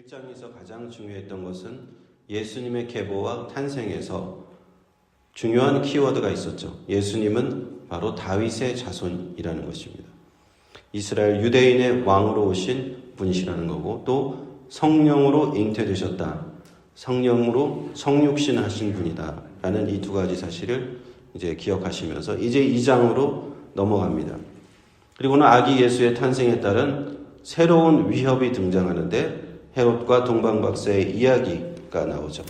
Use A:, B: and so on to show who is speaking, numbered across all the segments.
A: 1장에서 가장 중요했던 것은 예수님의 계보와 탄생에서 중요한 키워드가 있었죠. 예수님은 바로 다윗의 자손이라는 것입니다. 이스라엘 유대인의 왕으로 오신 분이시라는 거고, 또 성령으로 잉태되셨다, 성령으로 성육신하신 분이다 라는 이 두 가지 사실을 이제 기억하시면서 이제 2장으로 넘어갑니다. 그리고는 아기 예수의 탄생에 따른 새로운 위협이 등장하는데 헤롯과 동방박사의 이야기가 나오죠.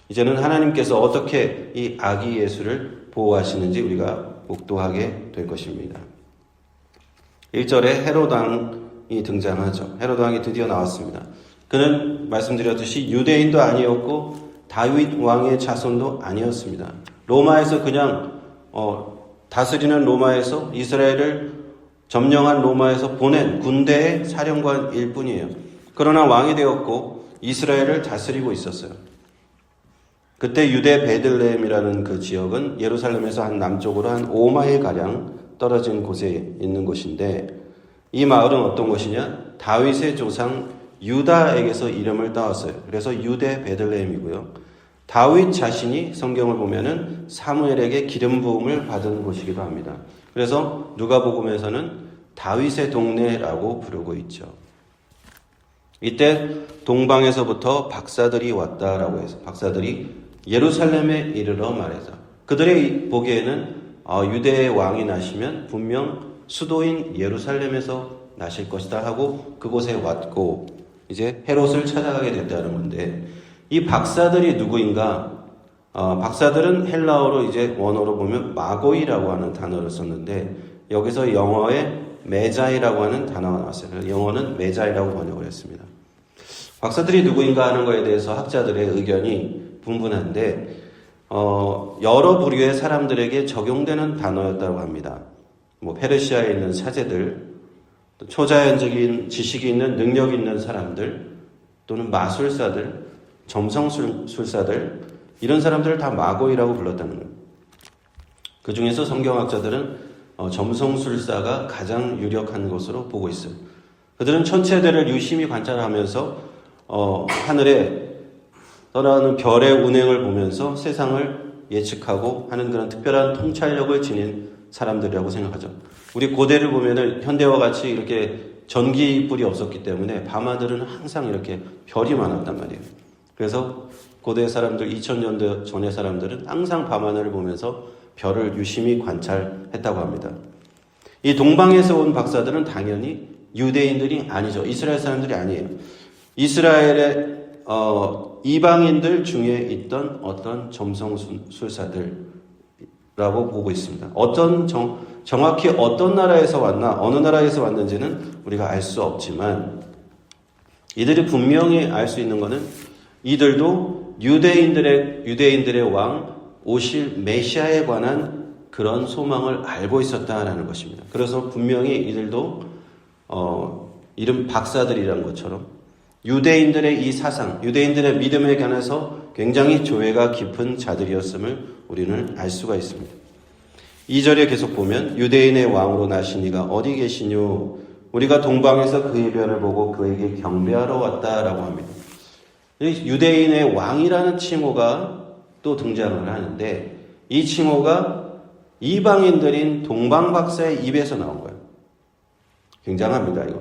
A: 이제는 하나님께서 어떻게 이 아기 예수를 보호하시는지 우리가 목도하게 될 것입니다. 1절에 헤롯 왕이 등장하죠. 헤롯 왕이 드디어 나왔습니다. 그는 말씀드렸듯이 유대인도 아니었고 다윗 왕의 자손도 아니었습니다. 로마에서 그냥 다스리는 로마에서 이스라엘을 점령한 로마에서 보낸 군대의 사령관일 뿐이에요. 그러나 왕이 되었고 이스라엘을 다스리고 있었어요. 그때 유대 베들레헴이라는 그 지역은 예루살렘에서 한 남쪽으로 한 5마일가량 떨어진 곳에 있는 곳인데, 이 마을은 어떤 곳이냐? 다윗의 조상 유다에게서 이름을 따왔어요. 그래서 유대 베들레헴이고요. 다윗 자신이 성경을 보면은 사무엘에게 기름 부음을 받은 곳이기도 합니다. 그래서 누가복음에서는 다윗의 동네라고 부르고 있죠. 이때 동방에서부터 박사들이 왔다라고 해서, 박사들이 예루살렘에 이르러 말해서, 그들의 보기에는 유대의 왕이 나시면 분명 수도인 예루살렘에서 나실 것이다 하고 그곳에 왔고, 이제 헤롯을 찾아가게 됐다는 건데, 이 박사들이 누구인가? 박사들은 헬라어로 이제 원어로 보면 마고이라고 하는 단어를 썼는데, 여기서 영어에 메자이라고 하는 단어가 나왔어요. 영어는 메자이라고 번역을 했습니다. 박사들이 누구인가 하는 것에 대해서 학자들의 의견이 분분한데, 여러 부류의 사람들에게 적용되는 단어였다고 합니다. 페르시아에 있는 사제들, 또 초자연적인 지식이 있는 능력 있는 사람들, 또는 마술사들, 점성술사들, 이런 사람들을 다 마고이라고 불렀다는 거예요. 그 중에서 성경학자들은 점성술사가 가장 유력한 것으로 보고 있어요. 그들은 천체들을 유심히 관찰하면서 하늘에 떠나는 별의 운행을 보면서 세상을 예측하고 하는 그런 특별한 통찰력을 지닌 사람들이라고 생각하죠. 우리 고대를 보면은 현대와 같이 이렇게 전기불이 없었기 때문에 밤하늘은 항상 이렇게 별이 많았단 말이에요. 그래서 고대 사람들, 2000년도 전의 사람들은 항상 밤하늘을 보면서 별을 유심히 관찰했다고 합니다. 이 동방에서 온 박사들은 당연히 유대인들이 아니죠. 이스라엘 사람들이 아니에요. 이스라엘의 이방인들 중에 있던 어떤 점성술사들이라고 보고 있습니다. 정확히 어떤 나라에서 왔나, 어느 나라에서 왔는지는 우리가 알 수 없지만, 이들이 분명히 알 수 있는 것은 이들도 유대인들의 왕 오실 메시아에 관한 그런 소망을 알고 있었다라는 것입니다. 그래서 분명히 이들도 이름 박사들이라는 것처럼 유대인들의 이 사상, 유대인들의 믿음에 관해서 굉장히 조예가 깊은 자들이었음을 우리는 알 수가 있습니다. 2절에 계속 보면 유대인의 왕으로 나신 이가 어디 계시뇨? 우리가 동방에서 그의 별을 보고 그에게 경배하러 왔다라고 합니다. 유대인의 왕이라는 칭호가 또 등장을 하는데, 이 칭호가 이방인들인 동방박사의 입에서 나온 거예요. 굉장합니다, 이거.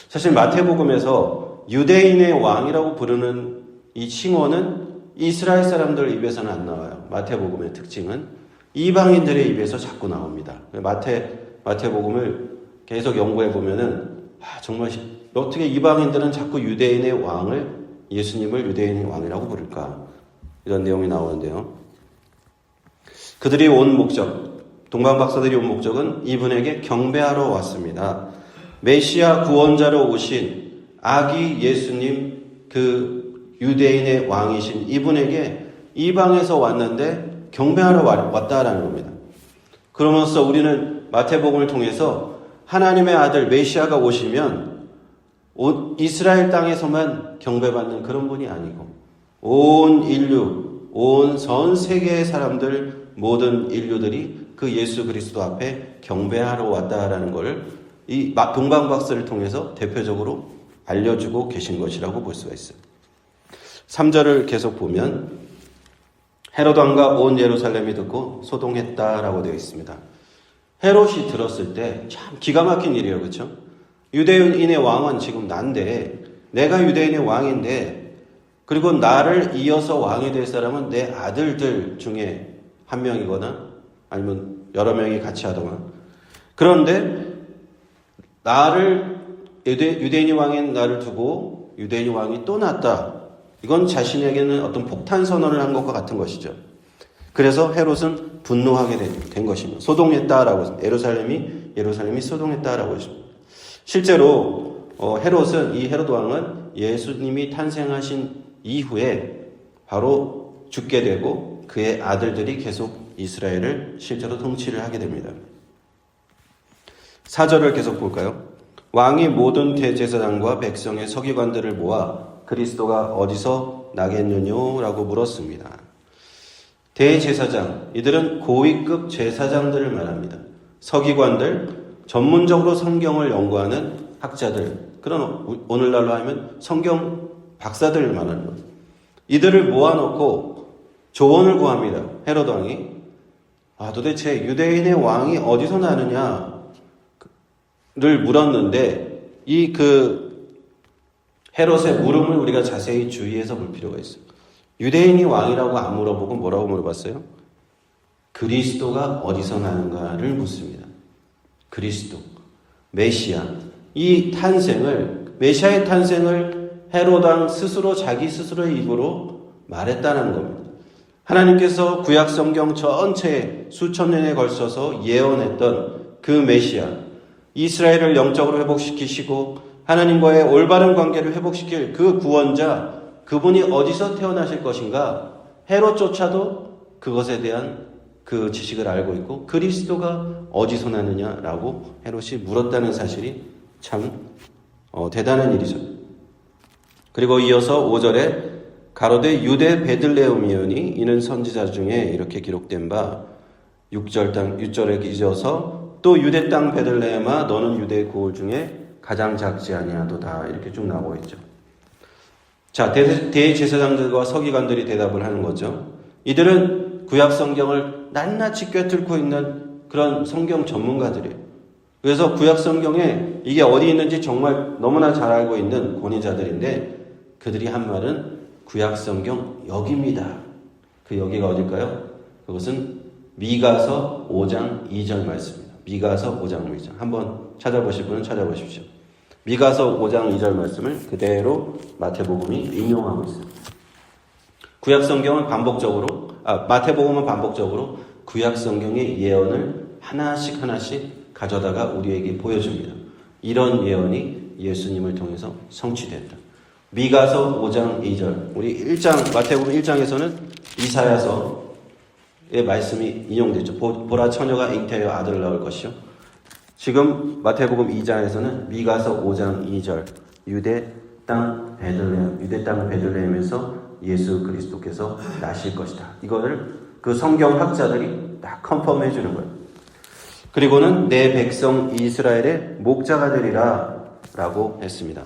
A: 사실 마태복음에서 유대인의 왕이라고 부르는 이 칭호는 이스라엘 사람들 입에서는 안 나와요. 마태복음의 특징은 이방인들의 입에서 자꾸 나옵니다. 마태복음을 계속 연구해 보면은 정말 어떻게 이방인들은 자꾸 유대인의 왕을, 예수님을 유대인의 왕이라고 부를까? 이런 내용이 나오는데요. 그들이 온 목적, 동방박사들이 온 목적은 이분에게 경배하러 왔습니다. 메시아 구원자로 오신 아기 예수님, 그 유대인의 왕이신 이분에게 이방에서 왔는데 경배하러 왔다라는 겁니다. 그러면서 우리는 마태복음을 통해서 하나님의 아들 메시아가 오시면 이스라엘 땅에서만 경배받는 그런 분이 아니고 온 인류, 온 전 세계의 사람들, 모든 인류들이 그 예수 그리스도 앞에 경배하러 왔다라는 걸 이 동방박사를 통해서 대표적으로 알려주고 계신 것이라고 볼 수가 있어요. 3절을 계속 보면 헤롯 왕과 온 예루살렘이 듣고 소동했다라고 되어 있습니다. 헤롯이 들었을 때 참 기가 막힌 일이에요. 그렇죠? 유대인의 왕은 지금 난데, 내가 유대인의 왕인데, 그리고 나를 이어서 왕이 될 사람은 내 아들들 중에 한 명이거나 아니면 여러 명이 같이 하거나, 그런데 나를 유대인이 왕인 나를 두고 유대인이 왕이 또 났다. 이건 자신에게는 어떤 폭탄 선언을 한 것과 같은 것이죠. 그래서 헤롯은 분노하게 된 것입니다. 소동했다라고 했습니다. 예루살렘이 소동했다라고 했습니다. 실제로 헤롯은, 이 헤롯 왕은 예수님이 탄생하신 이후에 바로 죽게 되고 그의 아들들이 계속 이스라엘을 실제로 통치를 하게 됩니다. 4절을 계속 볼까요? 왕이 모든 대제사장과 백성의 서기관들을 모아 그리스도가 어디서 나겠느뇨? 라고 물었습니다. 대제사장, 이들은 고위급 제사장들을 말합니다. 서기관들, 전문적으로 성경을 연구하는 학자들, 그런 오늘날로 하면 성경 박사들을 말하는 거예요. 이들을 모아놓고 조언을 구합니다. 헤롯 왕이. 도대체 유대인의 왕이 어디서 나느냐를 물었는데, 헤롯의 물음을 우리가 자세히 주의해서 볼 필요가 있어요. 유대인이 왕이라고 안 물어보고 뭐라고 물어봤어요? 그리스도가 어디서 나는가를 묻습니다. 그리스도, 메시아. 이 탄생을, 메시아의 탄생을 헤롯 왕 스스로 자기 스스로의 입으로 말했다는 겁니다. 하나님께서 구약 성경 전체에 수천 년에 걸쳐서 예언했던 그 메시아, 이스라엘을 영적으로 회복시키시고 하나님과의 올바른 관계를 회복시킬 그 구원자, 그분이 어디서 태어나실 것인가? 헤롯조차도 그것에 대한 그 지식을 알고 있고 그리스도가 어디서 나느냐라고 헤롯이 물었다는 사실이 참 대단한 일이죠. 그리고 이어서 5절에 가로되 유대 베들레헴이오니 이는 선지자 중에 이렇게 기록된 바 6절에 이어서 또 유대 땅 베들레헴아 너는 유대 고을 중에 가장 작지 아니하도다 이렇게 쭉 나오고 있죠. 자, 대제사장들과 서기관들이 대답을 하는 거죠. 이들은 구약 성경을 낱낱이 꿰뚫고 있는 그런 성경 전문가들이에요. 그래서 구약 성경에 이게 어디 있는지 정말 너무나 잘 알고 있는 권위자들인데 그들이 한 말은 구약 성경 여기입니다. 그 여기가 어딜까요? 그것은 미가서 5장 2절 말씀입니다. 미가서 5장 2절. 한번 찾아보실 분은 찾아보십시오. 미가서 5장 2절 말씀을 그대로 마태복음이 인용하고 있습니다. 구약 성경은 마태복음은 반복적으로 구약 성경의 예언을 하나씩 가져다가 우리에게 보여줍니다. 이런 예언이 예수님을 통해서 성취됐다. 미가서 5장 2절. 우리 마태복음 1장에서는 이사야서의 말씀이 인용되죠. 보라 처녀가 잉태하여 아들을 낳을 것이요. 지금 마태복음 2장에서는 미가서 5장 2절. 유대 땅 베들레헴에서 예수 그리스도께서 나실 것이다. 이거를 그 성경 학자들이 딱 컨펌해 주는 거예요. 그리고는 내 백성 이스라엘의 목자가 되리라 라고 했습니다.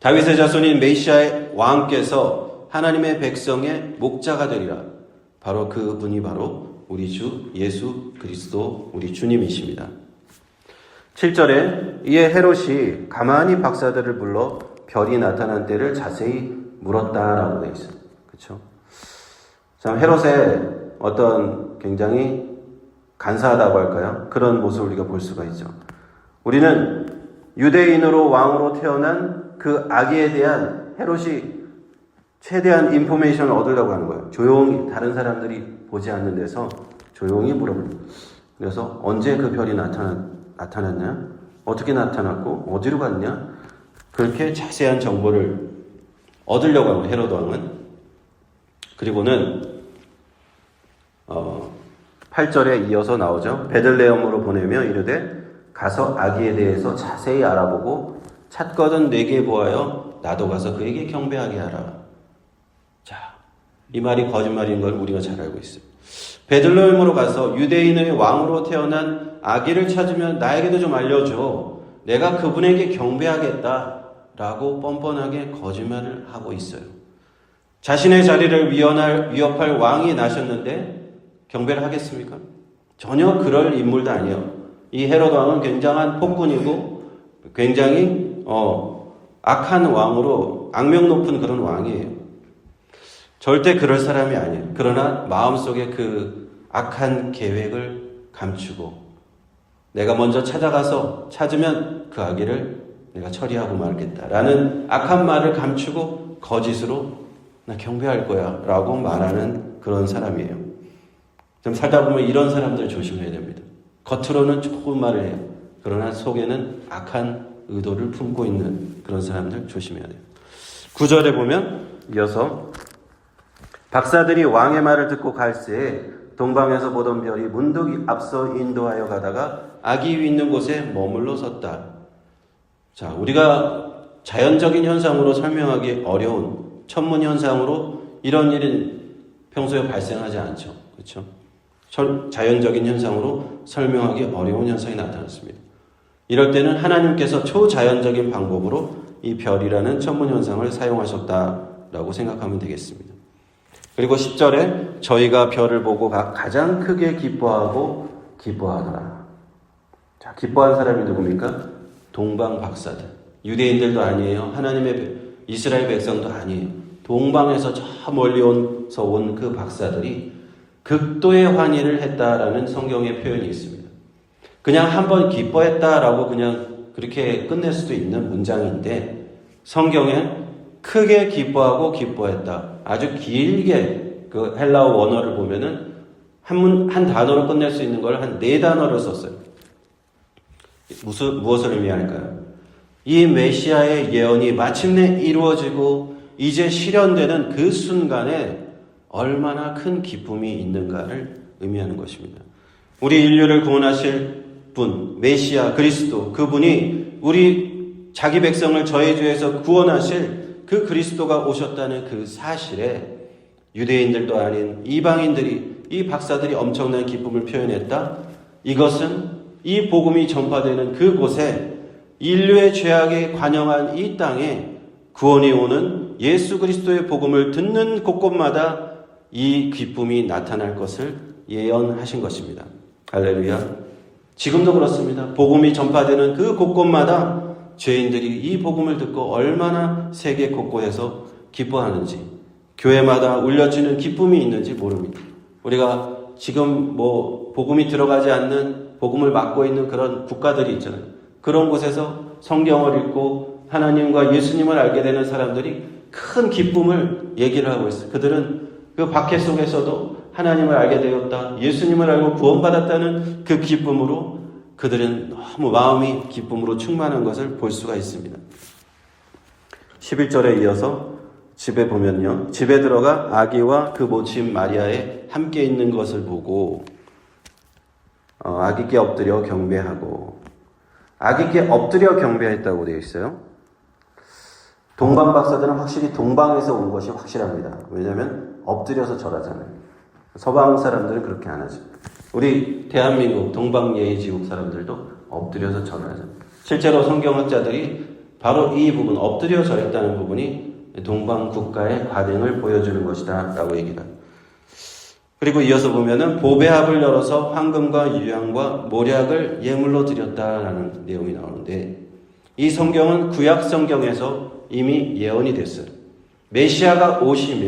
A: 다윗의 자손인 메시아의 왕께서 하나님의 백성의 목자가 되리라. 바로 그분이 바로 우리 주 예수 그리스도 우리 주님이십니다. 7절에 이에 헤롯이 가만히 박사들을 불러 별이 나타난 때를 자세히 물었다라고 되어 있어요. 그렇죠? 참 헤롯의 어떤 굉장히 간사하다고 할까요? 그런 모습을 우리가 볼 수가 있죠. 우리는 유대인으로 왕으로 태어난 그 아기에 대한 헤롯이 최대한 인포메이션을 얻으려고 하는 거예요. 조용히 다른 사람들이 보지 않는 데서 조용히 물어봅니다. 그래서 언제 그 별이 나타났냐? 어떻게 나타났고 어디로 갔냐? 그렇게 자세한 정보를 얻으려고 하는 헤롯 왕은. 그리고는 8절에 이어서 나오죠. 베들레헴으로 보내며 이르되 가서 아기에 대해서 자세히 알아보고 찾거든 내게 보아여 나도 가서 그에게 경배하게 하라. 자, 이 말이 거짓말인 걸 우리가 잘 알고 있어요. 베들레헴으로 가서 유대인의 왕으로 태어난 아기를 찾으면 나에게도 좀 알려줘. 내가 그분에게 경배하겠다. 라고 뻔뻔하게 거짓말을 하고 있어요. 자신의 자리를 위협할 왕이 나셨는데 경배를 하겠습니까? 전혀 그럴 인물도 아니에요. 이 헤롯 왕은 굉장한 폭군이고 굉장히 악한 왕으로 악명 높은 그런 왕이에요. 절대 그럴 사람이 아니에요. 그러나 마음속에 그 악한 계획을 감추고 내가 먼저 찾으면 그 악의를 내가 처리하고 말겠다라는 악한 말을 감추고 거짓으로 나 경배할 거야 라고 말하는 그런 사람이에요. 좀 살다 보면 이런 사람들 조심해야 됩니다. 겉으로는 좋은 말을 해요. 그러나 속에는 악한 의도를 품고 있는 그런 사람들 조심해야 돼요. 9절에 보면 이어서 박사들이 왕의 말을 듣고 갈새에 동방에서 보던 별이 문득 앞서 인도하여 가다가 악이 있는 곳에 머물러 섰다. 자, 우리가 자연적인 현상으로 설명하기 어려운 천문현상으로 이런 일은 평소에 발생하지 않죠. 그렇죠? 자연적인 현상으로 설명하기 어려운 현상이 나타났습니다. 이럴 때는 하나님께서 초자연적인 방법으로 이 별이라는 천문현상을 사용하셨다라고 생각하면 되겠습니다. 그리고 10절에 저희가 별을 보고 가장 크게 기뻐하더라. 자, 기뻐한 사람이 누굽니까? 동방 박사들. 유대인들도 아니에요. 하나님의 이스라엘 백성도 아니에요. 동방에서 저 멀리서 온 그 박사들이 극도의 환희를 했다라는 성경의 표현이 있습니다. 그냥 한번 기뻐했다라고 그냥 그렇게 끝낼 수도 있는 문장인데 성경에 크게 기뻐했다. 아주 길게 그 헬라어 원어를 보면은 한 단어로 끝낼 수 있는 걸 한 4단어를 썼어요. 무엇을 의미할까요? 이 메시아의 예언이 마침내 이루어지고 이제 실현되는 그 순간에 얼마나 큰 기쁨이 있는가를 의미하는 것입니다. 우리 인류를 구원하실 분, 메시아 그리스도, 그분이 우리 자기 백성을 저의 죄에서 구원하실 그 그리스도가 오셨다는 그 사실에 유대인들도 아닌 이방인들이, 이 박사들이 엄청난 기쁨을 표현했다. 이것은 이 복음이 전파되는 그곳에 인류의 죄악에 관영한 이 땅에 구원이 오는 예수 그리스도의 복음을 듣는 곳곳마다 이 기쁨이 나타날 것을 예언하신 것입니다. 할렐루야. 지금도 그렇습니다. 복음이 전파되는 그 곳곳마다 죄인들이 이 복음을 듣고 얼마나 세계 곳곳에서 기뻐하는지, 교회마다 울려지는 기쁨이 있는지 모릅니다. 우리가 지금 복음이 들어가지 않는, 복음을 막고 있는 그런 국가들이 있잖아요. 그런 곳에서 성경을 읽고 하나님과 예수님을 알게 되는 사람들이 큰 기쁨을 얘기를 하고 있어요. 그들은 그 박해 속에서도 하나님을 알게 되었다, 예수님을 알고 구원받았다는 그 기쁨으로 그들은 너무 마음이 기쁨으로 충만한 것을 볼 수가 있습니다. 11절에 이어서 집에 보면요, 집에 들어가 아기와 그 모친 마리아에 함께 있는 것을 보고 아기께 엎드려 경배하고, 아기께 엎드려 경배했다고 되어 있어요. 동방 박사들은 확실히 동방에서 온 것이 확실합니다. 왜냐하면 엎드려서 절하잖아요. 서방 사람들은 그렇게 안 하죠. 우리 대한민국 동방예의지국 사람들도 엎드려서 절하죠. 실제로 성경학자들이 바로 이 부분, 엎드려 절했다는 부분이 동방 국가의 관행을 보여주는 것이다 라고 얘기를 합니다. 그리고 이어서 보면은 보배합을 열어서 황금과 유향과 모략을 예물로 드렸다라는 내용이 나오는데, 이 성경은 구약 성경에서 이미 예언이 됐어요. 메시아가 오실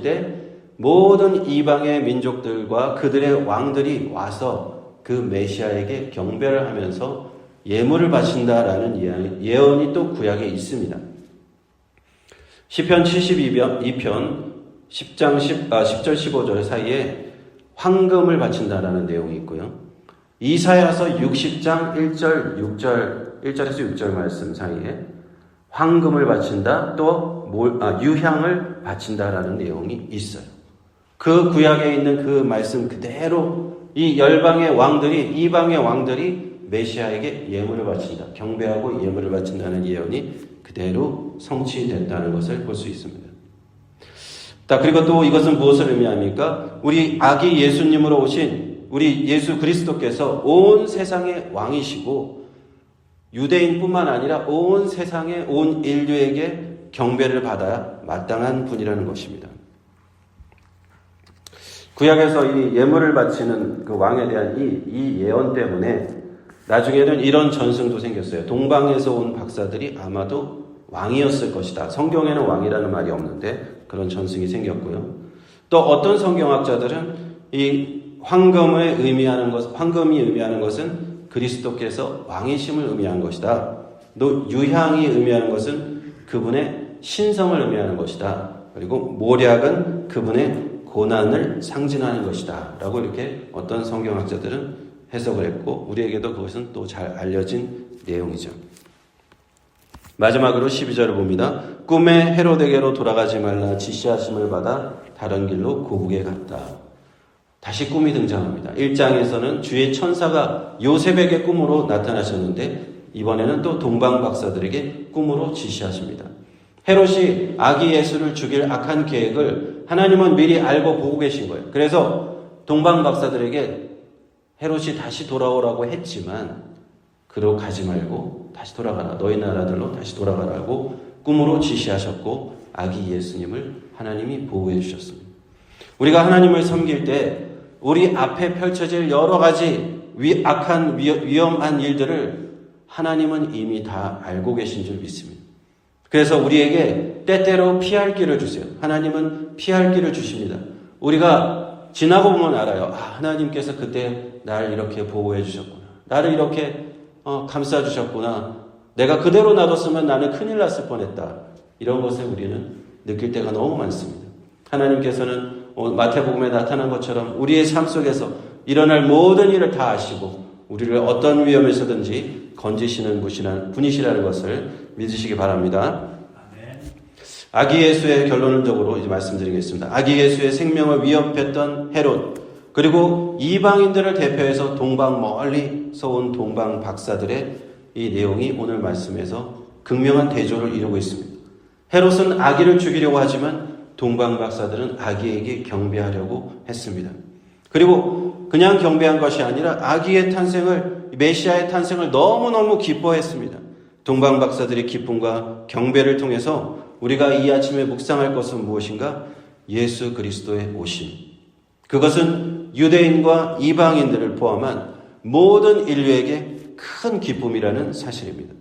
A: 때 모든 이방의 민족들과 그들의 왕들이 와서 그 메시아에게 경배를 하면서 예물을 바친다라는 예언이 또 구약에 있습니다. 시편 72편 10장 10절 15절 사이에 황금을 바친다라는 내용이 있고요. 이사야서 60장 1절에서 6절 말씀 사이에 황금을 바친다, 또 유향을 바친다라는 내용이 있어요. 그 구약에 있는 그 말씀 그대로 이 열방의 왕들이, 이방의 왕들이 메시아에게 예물을 바친다, 경배하고 예물을 바친다는 예언이 그대로 성취됐다는 것을 볼 수 있습니다. 그리고 또 이것은 무엇을 의미합니까? 우리 아기 예수님으로 오신 우리 예수 그리스도께서 온 세상의 왕이시고 유대인뿐만 아니라 온 세상의 온 인류에게 경배를 받아야 마땅한 분이라는 것입니다. 구약에서 이 예물을 바치는 그 왕에 대한 이 예언 때문에 나중에는 이런 전승도 생겼어요. 동방에서 온 박사들이 아마도 왕이었을 것이다. 성경에는 왕이라는 말이 없는데 그런 전승이 생겼고요. 또 어떤 성경학자들은 이 황금이 의미하는 것은 그리스도께서 왕이심을 의미하는 것이다. 또 유향이 의미하는 것은 그분의 신성을 의미하는 것이다. 그리고 모략은 그분의 고난을 상징하는 것이다. 라고 이렇게 어떤 성경학자들은 해석을 했고 우리에게도 그것은 또 잘 알려진 내용이죠. 마지막으로 12절을 봅니다. 꿈에 헤로데게로 돌아가지 말라 지시하심을 받아 다른 길로 고국에 갔다. 다시 꿈이 등장합니다. 1장에서는 주의 천사가 요셉에게 꿈으로 나타나셨는데 이번에는 또 동방 박사들에게 꿈으로 지시하십니다. 헤롯이 아기 예수를 죽일 악한 계획을 하나님은 미리 알고 보고 계신 거예요. 그래서 동방 박사들에게 헤롯이 다시 돌아오라고 했지만 그로 가지 말고 다시 돌아가라. 너희 나라들로 다시 돌아가라고 꿈으로 지시하셨고 아기 예수님을 하나님이 보호해 주셨습니다. 우리가 하나님을 섬길 때 우리 앞에 펼쳐질 여러 가지 악한 위험한 일들을 하나님은 이미 다 알고 계신 줄 믿습니다. 그래서 우리에게 때때로 피할 길을 주세요. 하나님은 피할 길을 주십니다. 우리가 지나고 보면 알아요. 하나님께서 그때 날 이렇게 보호해 주셨구나. 나를 이렇게 감싸 주셨구나. 내가 그대로 놔뒀으면 나는 큰일 났을 뻔했다. 이런 것을 우리는 느낄 때가 너무 많습니다. 하나님께서는 마태복음에 나타난 것처럼 우리의 삶 속에서 일어날 모든 일을 다 아시고 우리를 어떤 위험에서든지 건지시는 분이시라는 것을 믿으시기 바랍니다. 아기 예수의 결론적으로 이제 말씀드리겠습니다. 아기 예수의 생명을 위협했던 헤롯, 그리고 이방인들을 대표해서 동방 멀리서 온 동방 박사들의 이 내용이 오늘 말씀에서 극명한 대조를 이루고 있습니다. 헤롯은 아기를 죽이려고 하지만 동방 박사들은 아기에게 경배하려고 했습니다. 그리고 그냥 경배한 것이 아니라 아기의 탄생을, 메시아의 탄생을 너무너무 기뻐했습니다. 동방 박사들의 기쁨과 경배를 통해서 우리가 이 아침에 묵상할 것은 무엇인가? 예수 그리스도의 오심. 그것은 유대인과 이방인들을 포함한 모든 인류에게 큰 기쁨이라는 사실입니다.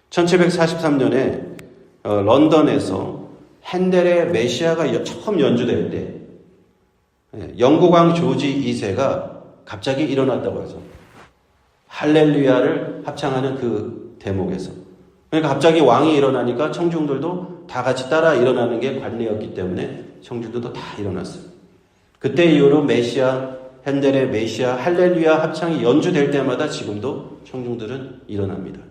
A: 1743년에 런던에서 핸델의 메시아가 처음 연주될 때 영국왕 조지 2세가 갑자기 일어났다고 하죠. 할렐루야를 합창하는 그 대목에서. 그러니까 갑자기 왕이 일어나니까 청중들도 다 같이 따라 일어나는 게 관례였기 때문에 청중들도 다 일어났어요. 그때 이후로 핸델의 메시아 할렐루야 합창이 연주될 때마다 지금도 청중들은 일어납니다.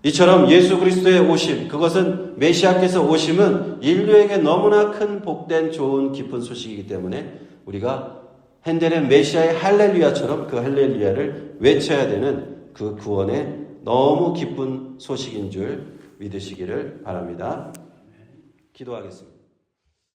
A: 이처럼 예수 그리스도의 오심, 그것은 메시아께서 오심은 인류에게 너무나 큰 복된 좋은 깊은 소식이기 때문에 우리가 핸델의 메시아의 할렐루야처럼 그 할렐루야를 외쳐야 되는 그 구원의 너무 기쁜 소식인 줄 믿으시기를 바랍니다. 기도하겠습니다.